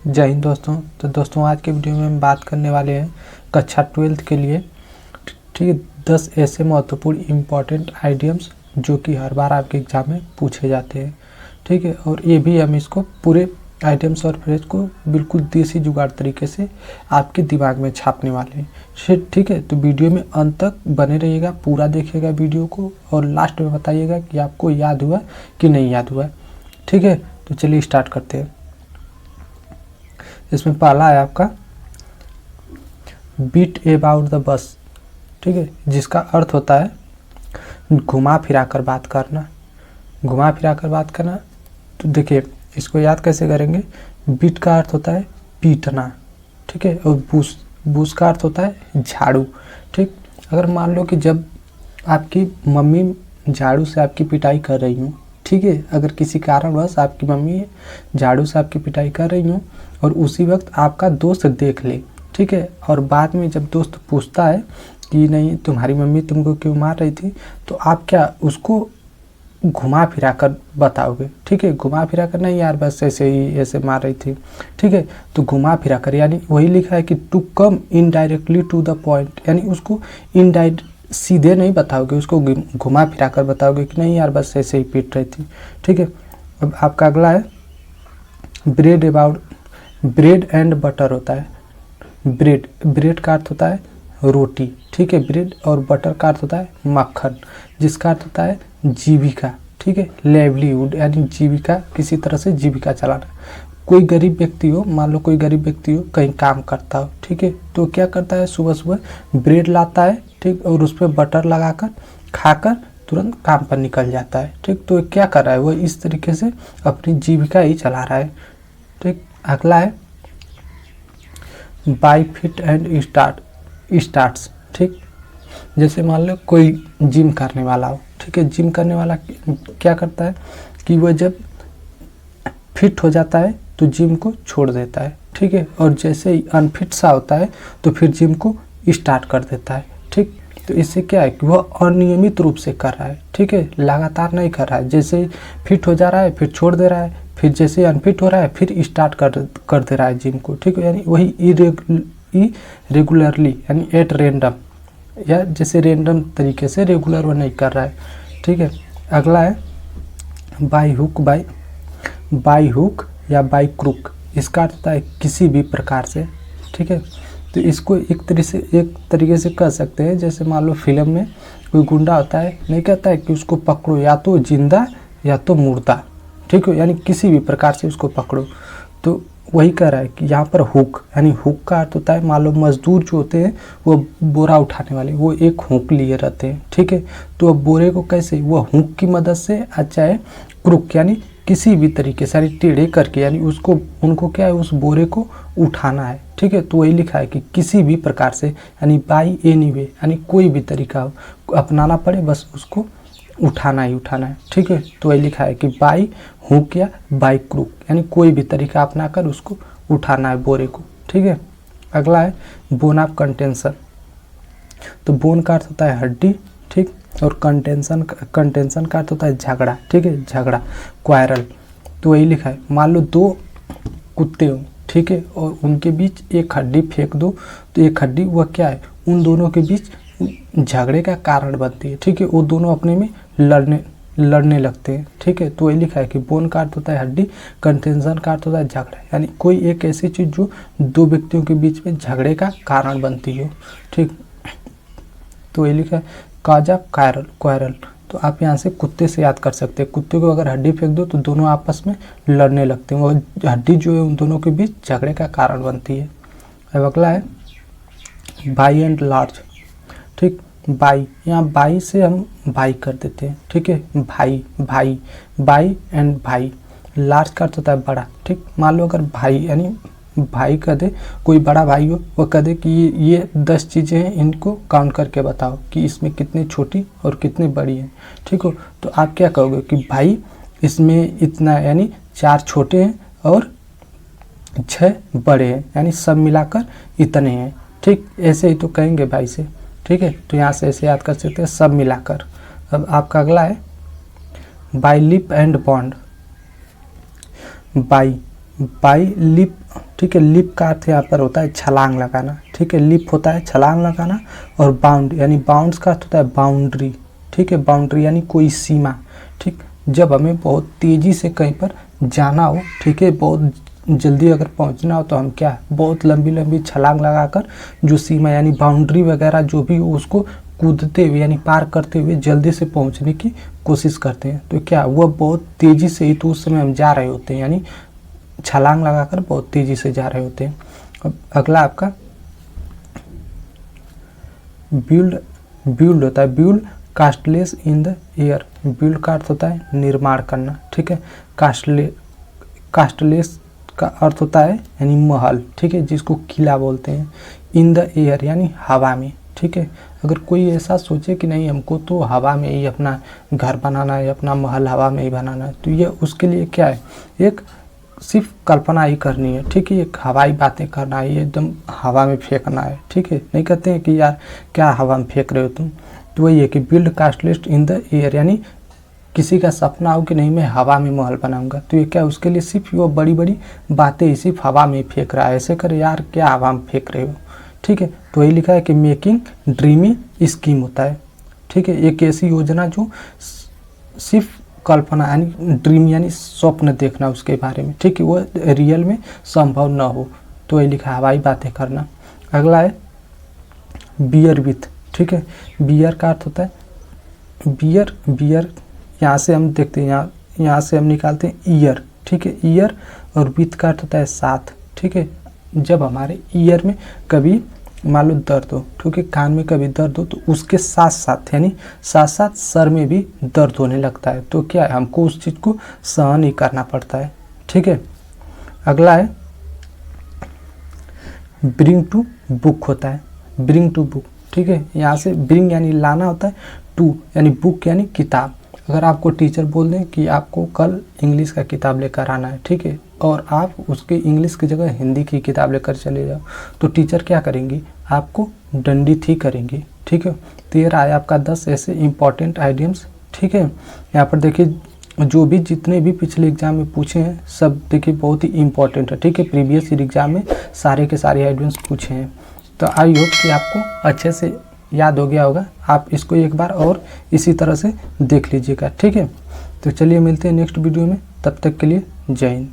जय हिंद दोस्तों। तो दोस्तों आज के वीडियो में हम बात करने वाले हैं कक्षा 12th के लिए, ठीक है, 10 ऐसे महत्वपूर्ण इम्पॉर्टेंट आइडियम्स जो कि हर बार आपके एग्जाम में पूछे जाते हैं, ठीक है। और ये भी हम इसको पूरे आइटम्स और फ्रेज को बिल्कुल देसी जुगाड़ तरीके से आपके दिमाग में छापने वाले हैं, ठीक है। तो वीडियो में अंत तक बने रहिएगा, पूरा देखिएगा वीडियो को और लास्ट में बताइएगा कि आपको याद हुआ कि नहीं याद हुआ, ठीक है। तो चलिए स्टार्ट करते हैं। इसमें पहला है आपका बीट अबाउट द बस, ठीक है, जिसका अर्थ होता है घुमा फिरा कर बात करना। घुमा फिरा कर बात करना, तो देखिए इसको याद कैसे करेंगे। बीट का अर्थ होता है पीटना, ठीक है, और बूस का अर्थ होता है झाड़ू, ठीक। अगर मान लो कि जब आपकी मम्मी झाड़ू से आपकी पिटाई कर रही हूँ, ठीक है, अगर किसी कारणवश आपकी मम्मी झाड़ू से आपकी पिटाई कर रही हूँ और उसी वक्त आपका दोस्त देख ले, ठीक है, और बाद में जब दोस्त पूछता है कि नहीं तुम्हारी मम्मी तुमको क्यों मार रही थी, तो आप क्या उसको घुमा फिरा कर बताओगे, ठीक है। घुमा फिरा कर नहीं यार बस ऐसे ही ऐसे मार रही थी, ठीक है। तो घुमा फिरा कर यानी वही लिखा है कि to come indirectly to the point, यानी उसको इनडायरेक्ट सीधे नहीं बताओगे, उसको घुमा फिरा कर बताओगे कि नहीं यार बस ऐसे ही पीट रही थी, ठीक है। अब आपका अगला है ब्रेड एंड बटर होता है। ब्रेड का अर्थ होता है रोटी, ठीक है, ब्रेड, और बटर का अर्थ होता है मक्खन, जिसका अर्थ होता है जीविका, ठीक है, लेवलीहुड, यानी जीविका, किसी तरह से जीविका चलाना। कोई गरीब व्यक्ति हो, मान लो कोई गरीब व्यक्ति हो, कहीं काम करता हो, ठीक है, तो क्या करता है सुबह सुबह ब्रेड लाता है, ठीक, और उस पर बटर लगाकर खाकर तुरंत काम पर निकल जाता है, ठीक। तो क्या कर रहा है वो, इस तरीके से अपनी जीविका ही चला रहा है, ठीक। अगला है बाय फिट एंड स्टार्ट्स, ठीक। जैसे मान लो कोई जिम करने वाला हो, ठीक है, जिम करने वाला क्या करता है कि वह जब फिट हो जाता है तो जिम को छोड़ देता है, ठीक है, और जैसे ही अनफिट सा होता है तो फिर जिम को स्टार्ट कर देता है, ठीक। तो इससे क्या है कि वह अनियमित रूप से कर रहा है, ठीक है, लगातार नहीं कर रहा है। जैसे फिट हो जा रहा है फिर छोड़ दे रहा है, फिर जैसे अनफिट हो रहा है फिर स्टार्ट कर दे रहा है जिम को, ठीक है, यानी वही इरेगुलरली यानी एट रेंडम, या जैसे रेंडम तरीके से रेगुलर वो नहीं कर रहा है, ठीक है। अगला है बाई हुक या बाई क्रुक, इसका अर्थ होता है किसी भी प्रकार से, ठीक है। तो इसको एक तरीके से कह सकते हैं, जैसे मान लो फिल्म में कोई गुंडा होता है, नहीं कहता है कि उसको पकड़ो या तो जिंदा या तो मुर्दा, ठीक है, यानी किसी भी प्रकार से उसको पकड़ो। तो वही कह रहा है कि यहाँ पर हुक, यानी हुक का अर्थ होता है मान लो मजदूर जो होते हैं वो बोरा उठाने वाले, वो एक हुक लिए रहते हैं, ठीक है। तो अब बोरे को कैसे, वो हुक की मदद से, चाहे क्रुक यानी किसी भी तरीके से, यानी टेढ़े करके, यानी उनको क्या है उस बोरे को उठाना है, ठीक है। तो वही लिखा है कि किसी भी प्रकार से, यानी बाई एनी वे, यानी कोई भी तरीका हो अपनाना पड़े, बस उसको उठाना ही उठाना है, ठीक है। तो वही लिखा है कि बाई हुक या बाई क्रूक, यानी कोई भी तरीका अपनाकर उसको उठाना है बोरे को, ठीक है। अगला है बोन ऑफ कंटेंशन। तो बोन का अर्थ होता है हड्डी, ठीक, और कंटेंशन का अर्थ होता है झगड़ा, ठीक है, झगड़ा, क्वारल। तो वही लिखा है मान लो दो कुत्ते हो, ठीक है, और उनके बीच एक हड्डी फेंक दो, तो एक हड्डी वह क्या है उन दोनों के बीच झगड़े का कारण बनती है, ठीक है, वो दोनों अपने में लड़ने लगते हैं, ठीक है। तो वही लिखा है कि बोन का अर्थ होता है हड्डी, कंटेंशन का अर्थ होता है झगड़ा, यानी कोई एक ऐसी चीज़ जो दो व्यक्तियों के बीच में झगड़े का कारण बनती हो, ठीक। तो वही लिखा है काज ऑफ क्वारल। तो आप यहाँ से कुत्ते से याद कर सकते हैं, कुत्ते को अगर हड्डी फेंक दो तो दोनों आपस में लड़ने लगते हैं, वो हड्डी जो है उन दोनों के बीच झगड़े का कारण बनती है। अब अगला है बाई एंड लार्ज, ठीक। बाई, यहाँ बाई से हम भाई कर देते हैं, ठीक है, बाई एंड भाई। लार्ज का अर्थ होता है बड़ा, ठीक। मान लो अगर भाई यानी भाई कह दे, कोई बड़ा भाई हो, वह कह दे कि ये 10 चीज़ें हैं, इनको काउंट करके बताओ कि इसमें कितनी छोटी और कितनी बड़ी हैं, ठीक हो। तो आप क्या कहोगे कि भाई इसमें इतना, यानी 4 छोटे हैं और 6 बड़े हैं, यानी सब मिलाकर इतने हैं, ठीक। ऐसे ही तो कहेंगे भाई से, ठीक है। तो यहाँ से ऐसे याद कर सकते हैं सब मिलाकर। अब आपका अगला है by lip and bond. By lip, ठीक है। लीप का अर्थ यहाँ पर होता है छलांग लगाना, ठीक है। लीप होता है छलांग लगाना, और बाउंड यानी बाउंड्स का अर्थ होता है बाउंड्री, ठीक है। बाउंड्री यानी कोई सीमा, ठीक। जब हमें बहुत तेज़ी से कहीं पर जाना हो, ठीक है, बहुत जल्दी अगर पहुंचना हो, तो हम क्या बहुत लंबी लंबी छलांग लगाकर जो सीमा यानी बाउंड्री वगैरह जो भी हो उसको कूदते हुए यानी पार करते हुए जल्दी से पहुंचने की कोशिश करते हैं। तो क्या वह बहुत तेज़ी से ही, तो उस समय हम जा रहे होते हैं, यानी छलांग लगाकर बहुत तेज़ी से जा रहे होते हैं। अब अगला आपका बिल्ड होता है। Build casteless in the air. Build का अर्थ होता है निर्माण करना, ठीक है। कास्टलेस का अर्थ होता है यानी महल, ठीक है, जिसको किला बोलते हैं। इन द एयर यानी हवा में, ठीक है। अगर कोई ऐसा सोचे कि नहीं हमको तो हवा में ही अपना घर बनाना है, अपना महल हवा में ही बनाना है, तो ये उसके लिए क्या है, एक सिर्फ कल्पना ही करनी है, ठीक है। एक हवाई बातें करना है, ये एकदम हवा में फेंकना है, ठीक है। नहीं कहते हैं कि यार क्या हवा में फेंक रहे हो तुम। तो वही है कि build casteless in the air, यानी किसी का सपना हो कि नहीं मैं हवा में महल बनाऊंगा, तो ये क्या उसके लिए सिर्फ वो बड़ी बड़ी बातें ही सिर्फ हवा में फेंक रहा है। ऐसे कर यार क्या हवा में फेंक रहे हो, ठीक है। तो वही लिखा है कि मेकिंग ड्रीमी स्कीम होता है, ठीक है। एक ऐसी योजना जो सिर्फ कल्पना यानी ड्रीम यानी स्वप्न देखना उसके बारे में, ठीक है, वो रियल में संभव न हो, तो वही लिखा है हवाई बातें करना। अगला है बियर विथ, ठीक है। बियर का अर्थ होता है बियर यहाँ से हम देखते हैं, यहाँ से हम निकालते हैं ईयर, ठीक है। ईयर और विथ का अर्थ होता है साथ, ठीक है। जब हमारे ईयर में कभी मान लो दर्द हो, ठीक है, कान में कभी दर्द हो, तो उसके साथ साथ यानी साथ साथ सर में भी दर्द होने लगता है, तो क्या है हमको उस चीज़ को सहन ही करना पड़ता है, ठीक है। अगला है ब्रिंग टू बुक होता है। ब्रिंग टू बुक, ठीक है। यहाँ से ब्रिंग यानी लाना होता है, टू यानी बुक यानी किताब। अगर आपको टीचर बोल दें कि आपको कल इंग्लिश का किताब लेकर आना है, ठीक है, और आप उसके इंग्लिश की जगह हिंदी की किताब लेकर चले जाओ, तो टीचर क्या करेंगी, आपको दंडित ही करेंगी, ठीक है। तो ये रहा है आपका 10 ऐसे इंपॉर्टेंट आइडियम्स, ठीक है। यहाँ पर देखिए जो भी जितने भी पिछले एग्जाम में पूछे हैं सब देखिए बहुत ही इंपॉर्टेंट है, ठीक है। प्रीवियस ईयर एग्जाम में सारे के सारे आइडियम्स पूछे हैं, तो आई होप कि आपको अच्छे से याद हो गया होगा। आप इसको एक बार और इसी तरह से देख लीजिएगा, ठीक है। तो चलिए मिलते हैं नेक्स्ट वीडियो में, तब तक के लिए जय हिंद।